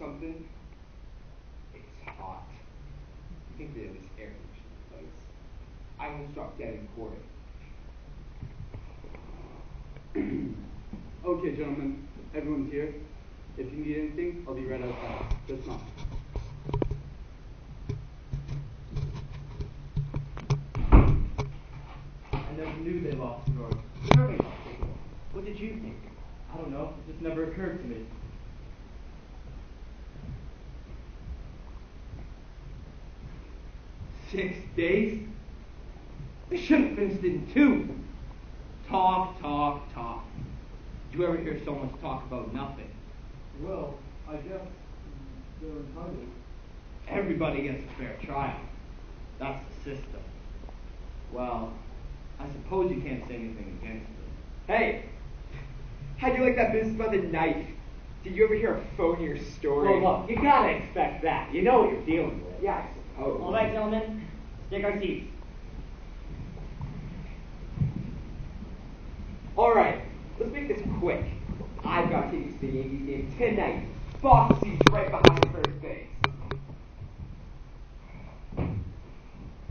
something? It's hot. You think they have this air conditioning place? I almost dropped dead in court. Okay, gentlemen, everyone's here. If you need anything, I'll be right outside. Just not. I never knew they lost George. Surely not. What did you think? I don't know. It just never occurred to me. 6 days? They should have finished it in 2. Talk, talk, talk. Did you ever hear someone talk about nothing? Well, I guess they're entitled. Everybody gets a fair trial. That's the system. Well, I suppose you can't say anything against them. Hey, how'd you like that business about the knife? Did you ever hear a phonier story? Well, look, you gotta expect that. You know what you're dealing with. Yeah, I suppose. All right, gentlemen, take our seats. All right, let's make this quick. I've got tickets to the Yankees game tonight. Box seats right behind the first base.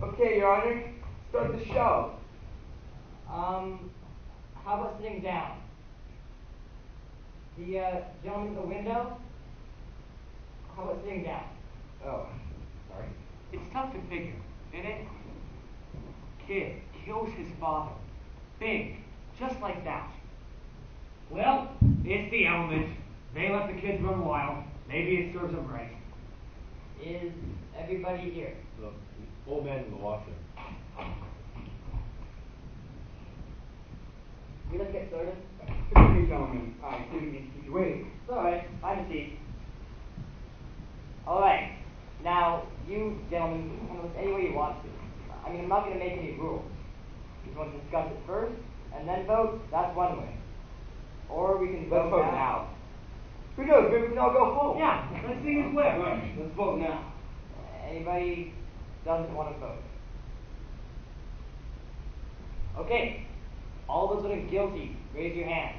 Okay, Your Honor, start the show. How about sitting down? The gentleman at the window? How about sitting down? Oh, sorry. It's tough to figure, isn't it? Kid kills his father. Big, just like that. Well, it's the element. They let the kids run wild. Maybe it serves them right. Is everybody here? The old man in the washer. We let's get started. Excuse me, gentlemen. I didn't mean to keep you waiting. It's alright, find a seat. Alright, now, you gentlemen can handle this any way you want to. I mean, I'm not going to make any rules. If you want to discuss it first, and then vote, that's one way. Or we can Let's vote now. Who knows, maybe we can all go home. Yeah, let's see who's where. Right, let's vote now. Anybody doesn't want to vote? Okay, all those voting guilty, raise your hand.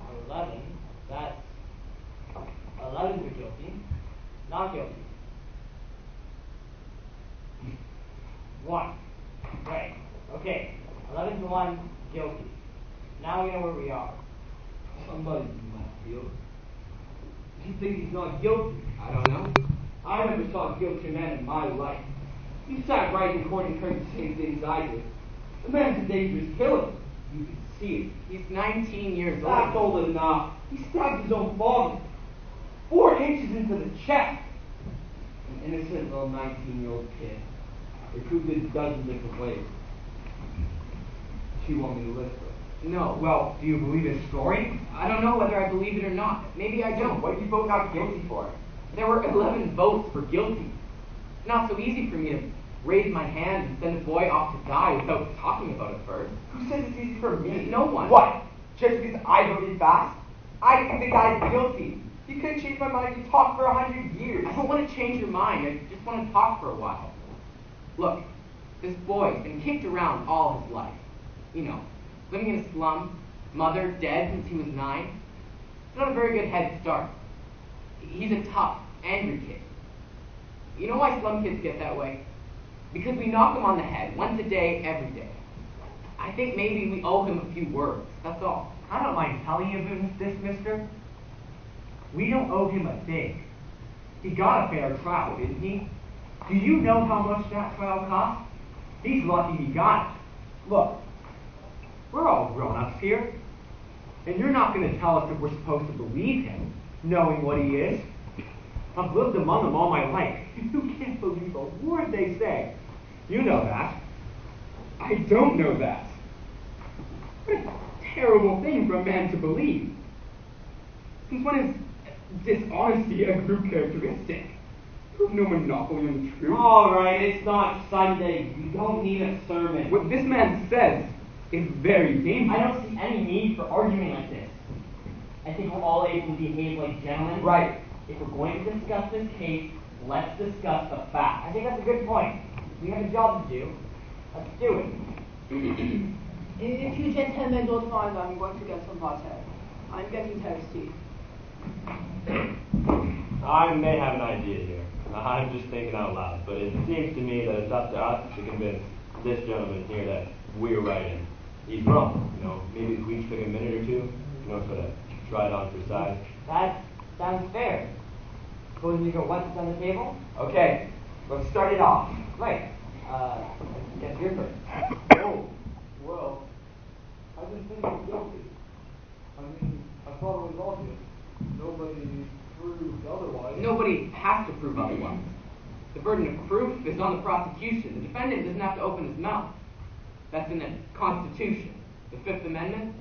And 11, that's 11 are guilty, not guilty. 1, right, okay, 11 to 1, guilty. Now we know where we are. Somebody's in left field. You think he's not guilty? I don't know. I never saw a guilty man in my life. He sat right in court and heard the same things I did. The man's a dangerous killer. You can see it. He's 19 years old. That's old enough. He stabbed his own father. 4 inches into the chest. An innocent little 19-year-old kid. They proved it dozens different ways. Do you want me to list them? No. Well, do you believe his story? I don't know whether I believe it or not. Maybe I don't. What did you vote not guilty for? There were 11 votes for guilty. It's not so easy for me to raise my hand and send a boy off to die without talking about it first. Who says it's easy for me? No one. What? Just because I voted fast? I think the guy's guilty. You could have changed my mind if you talked for 100 years. I don't want to change your mind. I just want to talk for a while. Look, this boy's been kicked around all his life. You know, living in a slum, mother dead since he was 9. He's not a very good head start. He's a tough, angry kid. You know why slum kids get that way? Because we knock them on the head once a day, every day. I think maybe we owe him a few words, that's all. I don't mind telling you this, mister. We don't owe him a thing. He got a fair trial, didn't he? Do you know how much that trial cost? He's lucky he got it. Look, we're all grown-ups here. And you're not going to tell us if we're supposed to believe him, knowing what he is. I've lived among them all my life. You can't believe a word they say. You know that. I don't know that. What a terrible thing for a man to believe. Since when is dishonesty a group characteristic? You have no monopoly on the truth. All right, it's not Sunday. You don't need a sermon. What this man says is very dangerous. I don't see any need for arguing like this. I think we're all able to behave like gentlemen. Right. If we're going to discuss this case, let's discuss the facts. I think that's a good point. We have a job to do. Let's do it. If you gentlemen don't mind, I'm going to get some water. I'm getting thirsty. I may have an idea here. I'm just thinking out loud, but it seems to me that it's up to us to convince this gentleman here that we're right and he's wrong. Maybe if we each took a minute or two, sort of try it on for size. That sounds fair. Suppose you go once it's on the table? Okay, let's start it off. Right. Guess you're first. Oh, well, I didn't think he was guilty. I mean, I thought it was obvious. Nobody proved otherwise. Nobody has to prove otherwise. The burden of proof is on the prosecution. The defendant doesn't have to open his mouth. That's in the Constitution. The Fifth Amendment.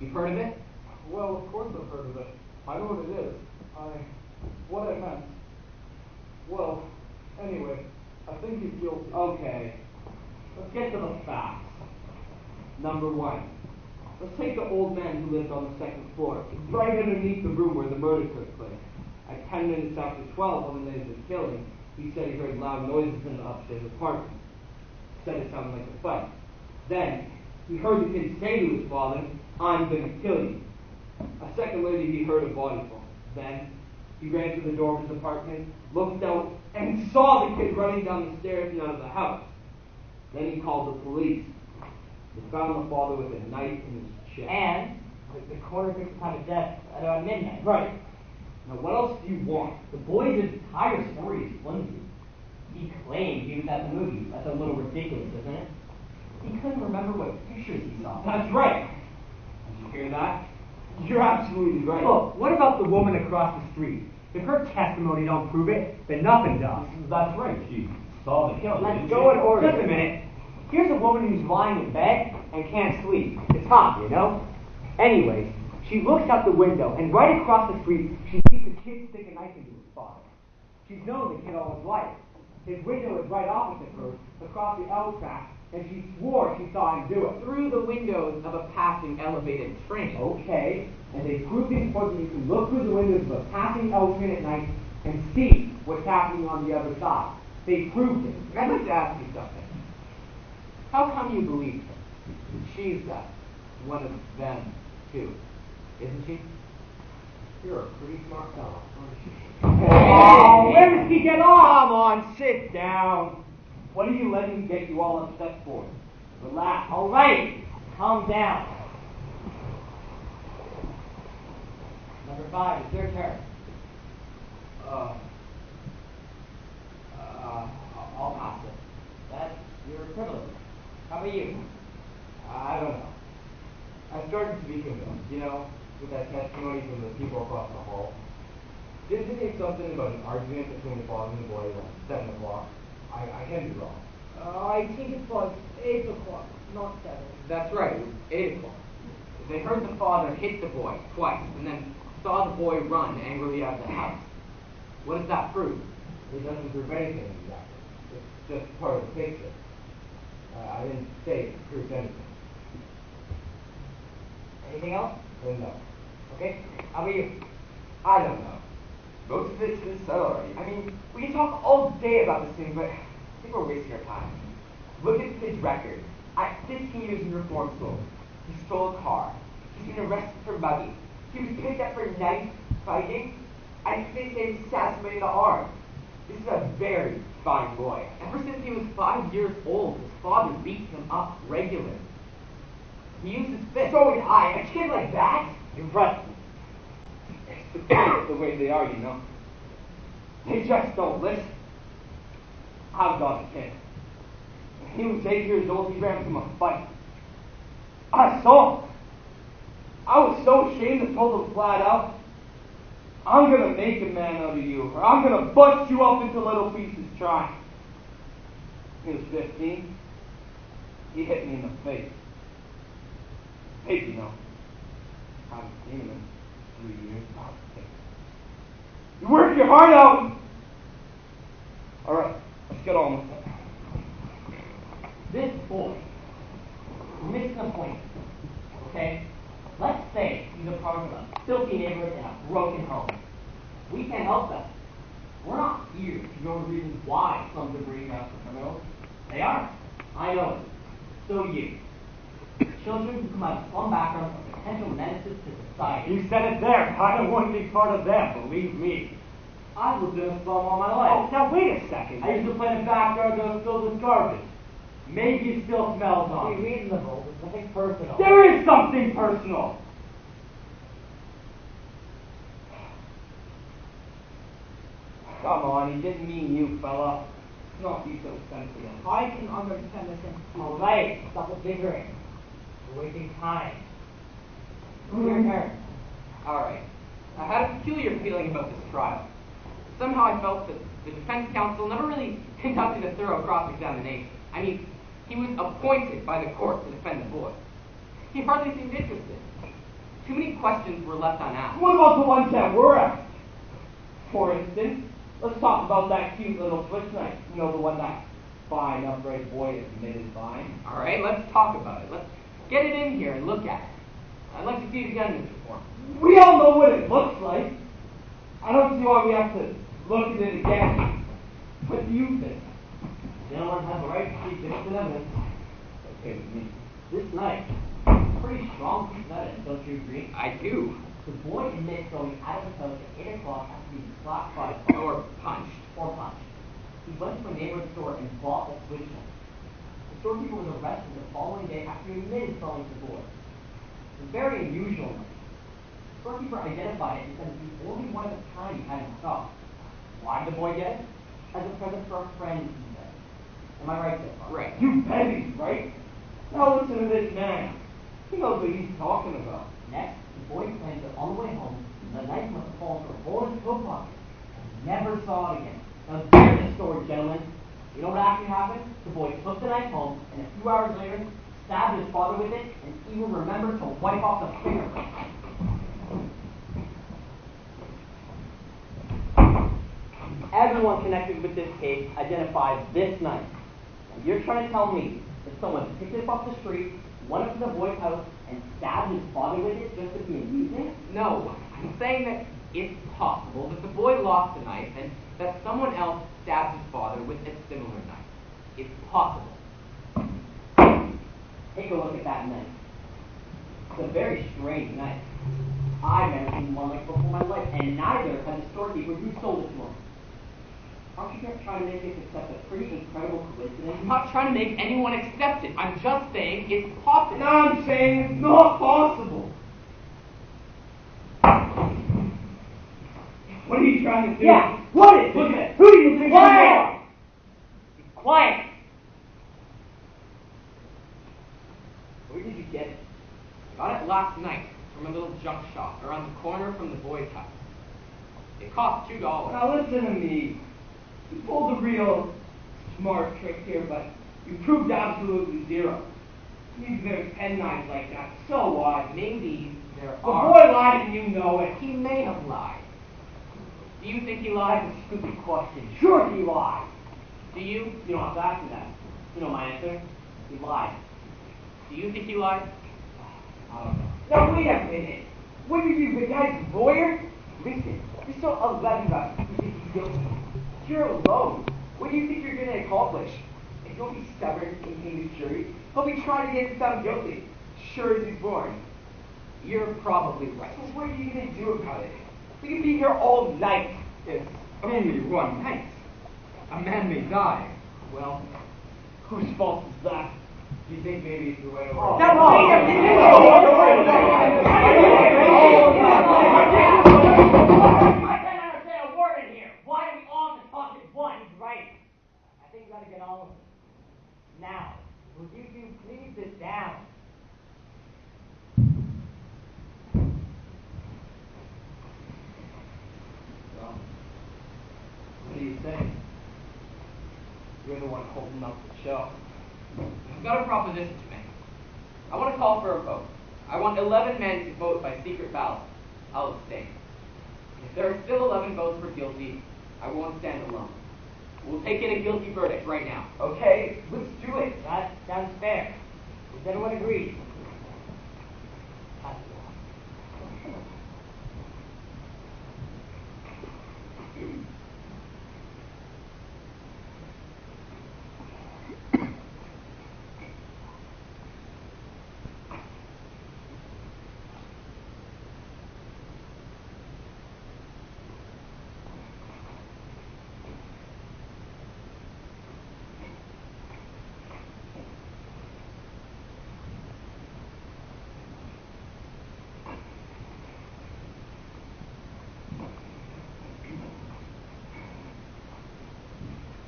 You've heard of it? Well, of course I've heard of it. I know what it is. What I meant. Well, anyway, I think he's guilty. Okay, let's get to the facts. Number one, let's take the old man who lived on the second floor, right underneath the room where the murder took place. At 10 minutes after 12, on the day of the killing, he said he heard loud noises in the upstairs apartment. Said it sounded like a fight. Then, he heard the kid say to his father, "I'm gonna kill you." A second later, he heard a body fall. Then, he ran to the door of his apartment, looked out, and saw the kid running down the stairs and out of the house. Then he called the police. They found the father with a knife in his chest. And the coroner fixed the time of death at around midnight. Right. Now, what else do you want? The boy's entire story is flimsy. He claimed he was at the movies. That's a little ridiculous, isn't it? He couldn't remember what pictures he saw. That's right. Did you hear that? You're absolutely right. Look, what about the woman across the street? If her testimony don't prove it, then nothing does. That's right. She saw the killing. Let's go in order. Just a minute. Here's a woman who's lying in bed and can't sleep. It's hot, Anyways, she looks out the window, and right across the street, she sees the kid stick a knife into his father. She's known the kid all his life. His window is right opposite hers, across the L track, and she swore she saw him do it. Through the windows of a passing elevated train. Okay, and they proved these points that you can look through the windows of a passing L train at night and see what's happening on the other side. They proved it. I'd like to ask you something. How come you believe her? She's one of them, too, isn't she? You're a pretty smart fellow, aren't you? Oh, where does he get off? Come on, sit down. What are you letting him get you all upset for? Relax. All right, calm down. Number 5, it's your turn. I'll pass it. That's your privilege. How about you? I don't know. I'm starting to be convinced, with that testimony from the people across the hall. Didn't he say something about an argument between the father and the boy at 7 o'clock? I can be wrong. I think it was 8 o'clock, not 7. That's right, it was 8 o'clock. They heard the father hit the boy twice, and then saw the boy run angrily out of the house. What does that prove? It doesn't prove anything exactly. It's just part of the picture. I didn't say it proves anything. Anything else? No. Okay, how about you? I don't know. Most of it's been settled already. I mean, we can talk all day about this thing, but I think we're wasting our time. Look at his record. At 15 years in reform school, he stole a car. He's been arrested for mugging. He was picked up for knife fighting, and they say he assassinated the arm. This is a very fine boy. Ever since he was 5 years old, his father beat him up regularly. He used his fist. So did I. A kid like that? You're right. It's the way they are, They just don't listen. I've got a kid. When he was 8 years old, he ran from a fight. I saw him. I was so ashamed to told him flat out, "I'm gonna make a man out of you, or I'm gonna bust you up into little pieces trying." He was 15. He hit me in the face. Big, I haven't seen him in 3 years. You work your heart out. All right, let's get on with it. This boy, you're missing the point, okay? Let's say he's a part of a filthy neighborhood in a broken home. We can't help that. We're not here to know the reasons why some debris are criminals. They aren't. I know it. So you. Children who come out of slum backgrounds are potential menaces to society. You said it there. I don't want to be part of them, believe me. I've lived in a slum all my life. Oh, now wait a second. I used to play in a backyard that was filled with garbage. Maybe it still smells Be on. reasonable. There's nothing personal. There is something personal. Come on, he didn't mean you, fella. Not be so sensitive. I can understand the sense. All right, stop bickering. We're wasting time. Your turn. Alright. I had a peculiar feeling about this trial. Somehow I felt that the defense counsel never really conducted a thorough cross-examination. I mean, he was appointed by the court to defend the boy. He hardly seemed interested. Too many questions were left unasked. What about the ones that were asked? For instance, let's talk about that cute little Swiss knife. You know, the one that fine, upright boy admitted fine. Alright, let's talk about it. Let's get it in here and look at it. I'd like to see it again, Mr. Foreman. We all know what it looks like. I don't see why we have to look at it again. What do you think? Gentlemen have the right to see different evidence. Okay with me. This knife, pretty strong piece of evidence, don't you agree? I do. The boy admits going out of his house at 8 o'clock after being slapped by a Or punched. or punched. He went to a neighborhood store and bought a Swiss knife. The storekeeper was arrested the following day after he admitted selling to the boy. It's a very unusual knife. The storekeeper identified it and said it's the only one of its kind he had in stock. Why did the boy get it? As a present for a friend, he said. Am I right so far? Right. You bet he's right. Now listen to this man. He knows what he's talking about. Next, the boy claimed that on the way home, the knife must have fallen through a hole in his coat pocket and never saw it again. Now there's the story, gentlemen. You know what actually happened? The boy took the knife home and a few hours later stabbed his father with it and even remembered to wipe off the fingerprint. Everyone connected with this case identified this knife. And you're trying to tell me that someone picked it up off the street, went up to the boy's house, and stabbed his father with it just to be amusing? No, I'm saying that it's possible that the boy lost the knife and that someone else stabbed his father with a similar knife. It's possible. Take a look at that knife. It's a very strange knife. I've never seen one like it before in my life, and neither has the storekeeper who sold it to him. Aren't you just trying to make this accept a pretty incredible coincidence? I'm not trying to make anyone accept it. I'm just saying it's possible. Now I'm saying it's not possible. What are you trying to do? Yeah, what is it? Look at it. Who do you think you Quiet! are? Be quiet! Where did you get it? Got it last night from a little junk shop around the corner from the boy's house. It cost $2. Now listen to me. You pulled a real smart trick here, but you proved absolutely zero. Maybe there's penknives like that. So what? Maybe there The are. boy lied and you know it. He may have lied. Do you think he lied? That's a stupid question. Sure he lied. Do you? You don't have to ask me that. You know my answer. He lied. Do you think he lied? I don't know. Now wait a minute. What are you, the guy's lawyer? Listen, you're so 11 about you think he's guilty. You're alone. What do you think you're going to accomplish? If you'll be stubborn and in the jury, he'll be trying to get him found guilty. Sure as he's born. You're probably right. So what are you going to do about it? We can be here all night. It's only one night. A man may die. Well, whose fault is that? Do you think maybe it's the way Oh, Now no. wait a minute! I can't understand a word in here. Why are we all just talking at once? Right. I think you gotta get on with it. Now, will you two please sit down? Well, what do you think? You're the one holding up the show. I've got a proposition to make. I want to call for a vote. I want 11 men to vote by secret ballot. I'll abstain. If there are still 11 votes for guilty, I won't stand alone. We'll take in a guilty verdict right now. Okay, let's do it. That sounds fair. Does everyone agree?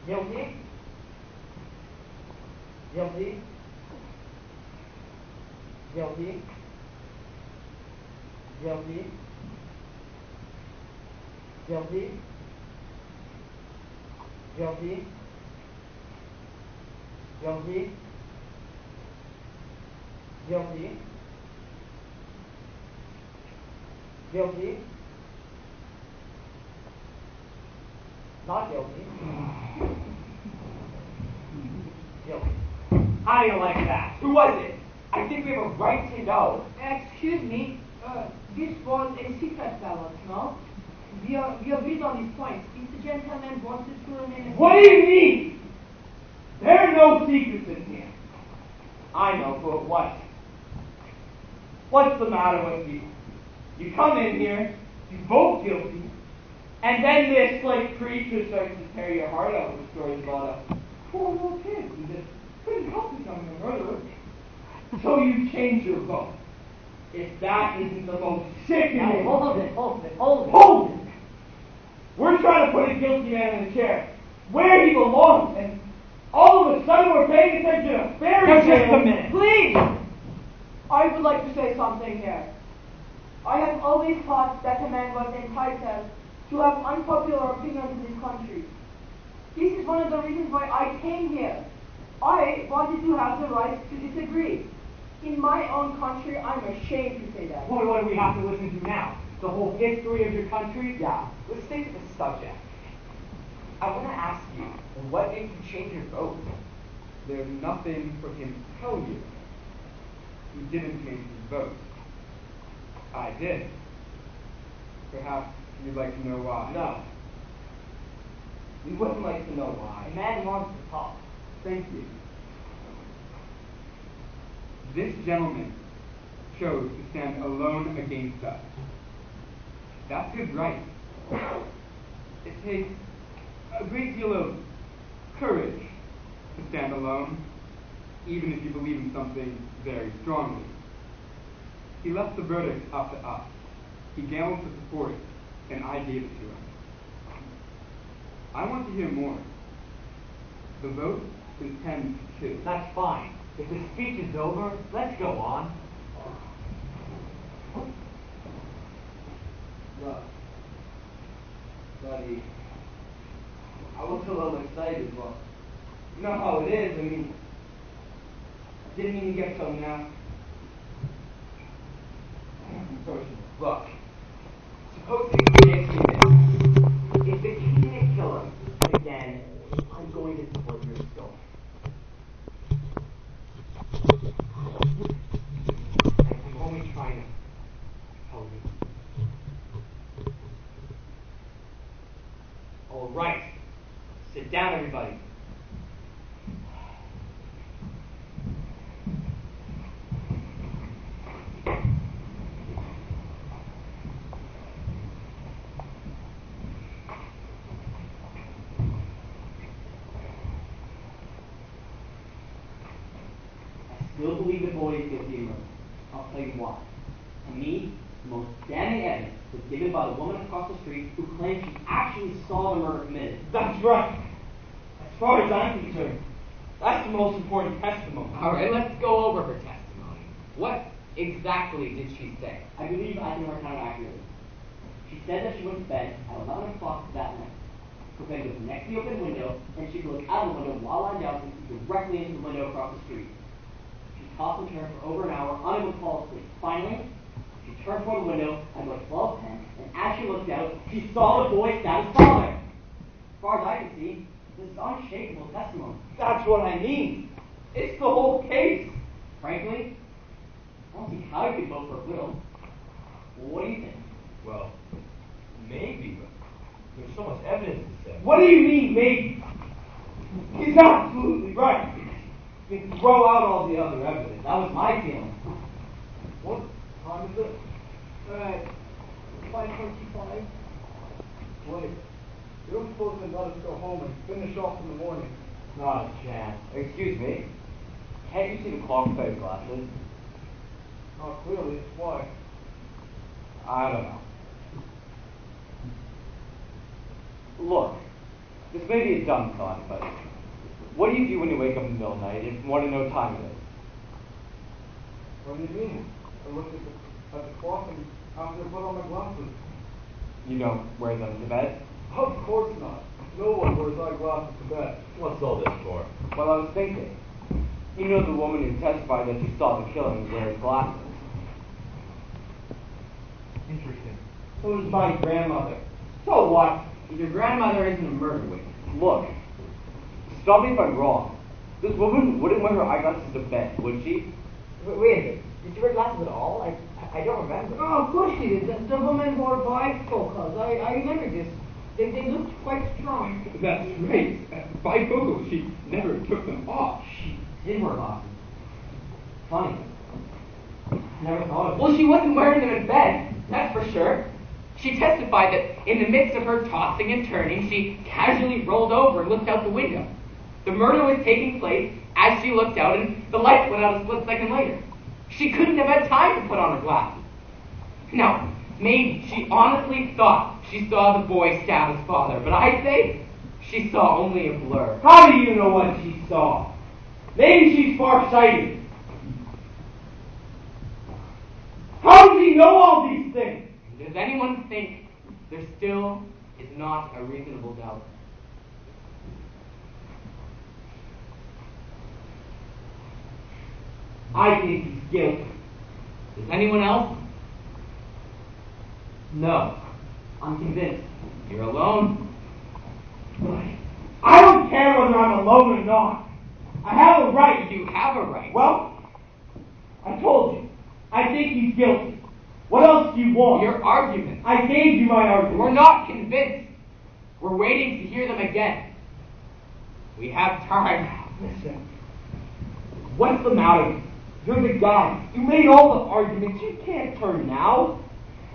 Guilty? Guilty? Guilty? Guilty? Guilty? Guilty? Guilty? Guilty? Guilty? Not guilty. Guilty. How do you like that? Who was it? I think we have a right to know. Excuse me, this was a secret ballot, no? We agreed on these points. If the gentleman wanted to remain a What do you mean? There are no secrets in here. I know who it was. What's the matter with you? You come in here, you vote guilty, and then this slick creature starts to tear your heart out with stories about a poor little kid who just couldn't help becoming a murderer. So you change your vote. If that isn't the most sickening... Now, hold it. Hold it! We're trying to put a guilty man in a chair where he belongs, and all of a sudden we're paying attention to a fairy Now, tale. just a minute. Please! I would like to say something here. I have always thought that a man was entitled to have unpopular opinions in this country. This is one of the reasons why I came here. I wanted to have the right to disagree. In my own country, I'm ashamed to say that. What do we have to listen to now? The whole history of your country? Yeah, let's stick to the subject. I want to ask you, what made you change your vote? There's nothing for him to tell you. He didn't change his vote. I did. Perhaps you'd like to know why. No. We wouldn't like to know why. The man wants to talk. Thank you. This gentleman chose to stand alone against us. That's his right. It takes a great deal of courage to stand alone, even if you believe in something very strongly. He left the verdict up to us. He gambled to support it, and I gave it to him. I want to hear more. The vote is 10-2. That's fine. If the speech is over, let's go on. Look, buddy, I was a little excited, but you know how it is. I mean, I didn't even get so now. Look, suppose you can't do this. If the kid didn't kill him, again, I'm going to support your story. I'm only trying to help you. All right. Sit down, everybody. Still believe the boy is guilty of murder. I'll tell you why. To me, the most damning evidence was given by the woman across the street who claimed she actually saw the murder committed. That's right. As far as I'm concerned, that's the most important testimony. All right, let's go over her testimony. What exactly did she say? I believe I can recount accurately. She said that she went to bed at 11 o'clock that night. Her bed was next to the open window, and she could look out the window while lying down and see directly into the window across the street. She tossed and turned for over an hour, unable to fall asleep. Finally, she turned toward the window at about 12:10, and as she looked out, she saw the boy stab his father. As far as I can see, this is unshakable testimony. That's what I mean. It's the whole case. Frankly, I don't see how you could vote for acquittal. Well, what do you think? Well, maybe, but there's so much evidence to say. What do you mean, maybe? He's absolutely right. You can throw out all the other evidence. That was my feeling. What time is it? 5:45. Wait, you don't suppose they'd let us go home and finish off in the morning? Not a chance. Excuse me. Can't you see the clock with those glasses? Not clearly. Why? I don't know. Look, the This may be a dumb thought, but what do you do when you wake up in the middle of the night and want to know what time it is? What do you mean? I looked at the clock and after I put on my glasses. You don't wear them to bed? Of course not. No one wears eyeglasses to bed. What's all this for? Well, I was thinking. You know the woman who testified that she saw the killing wearing glasses. Interesting. Who's my grandmother? So what? Your grandmother isn't a murder witness. Look, stop me if I'm wrong. This woman wouldn't wear her eyeglasses to bed, would she? Wait a minute. Did you wear glasses at all? I don't remember. Oh, of course she did. The woman wore bifocals. I remember this. They looked quite strong. That's right. Bifocals, she never took them off. She did wear glasses. Funny. Never thought of it. Well, she wasn't wearing them in bed, that's for sure. She testified that in the midst of her tossing and turning, she casually rolled over and looked out the window. The murder was taking place as she looked out, and the lights went out a split second later. She couldn't have had time to put on her glasses. Now, maybe she honestly thought she saw the boy stab his father, but I'd say she saw only a blur. How do you know what she saw? Maybe she's farsighted. How does he know all these things? Does anyone think there still is not a reasonable doubt? I think he's guilty. Does anyone else? No. I'm convinced. You're alone. I don't care whether I'm alone or not. I have a right. You have a right. Well, I told you. I think he's guilty. What else do you want? Your arguments. I gave you my argument. We're not convinced. We're waiting to hear them again. We have time. Listen. What's the matter? You're the guy. You made all the arguments. You can't turn now.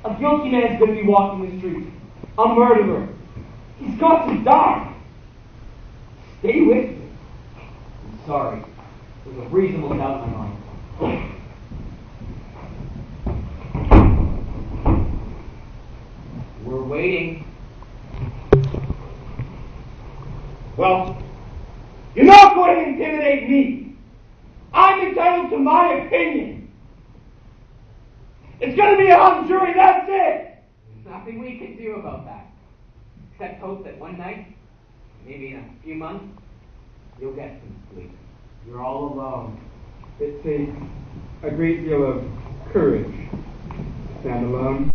A guilty man's going to be walking the streets. A murderer. He's got to die. Stay with me. I'm sorry. There's a reasonable doubt in my mind. We're waiting. Well, you're not going to intimidate me. I'm entitled to my opinion. It's going to be a hung jury, that's it. There's nothing we can do about that. Except hope that one night, maybe in a few months, you'll get some sleep. You're all alone. It takes a great deal of courage to stand alone.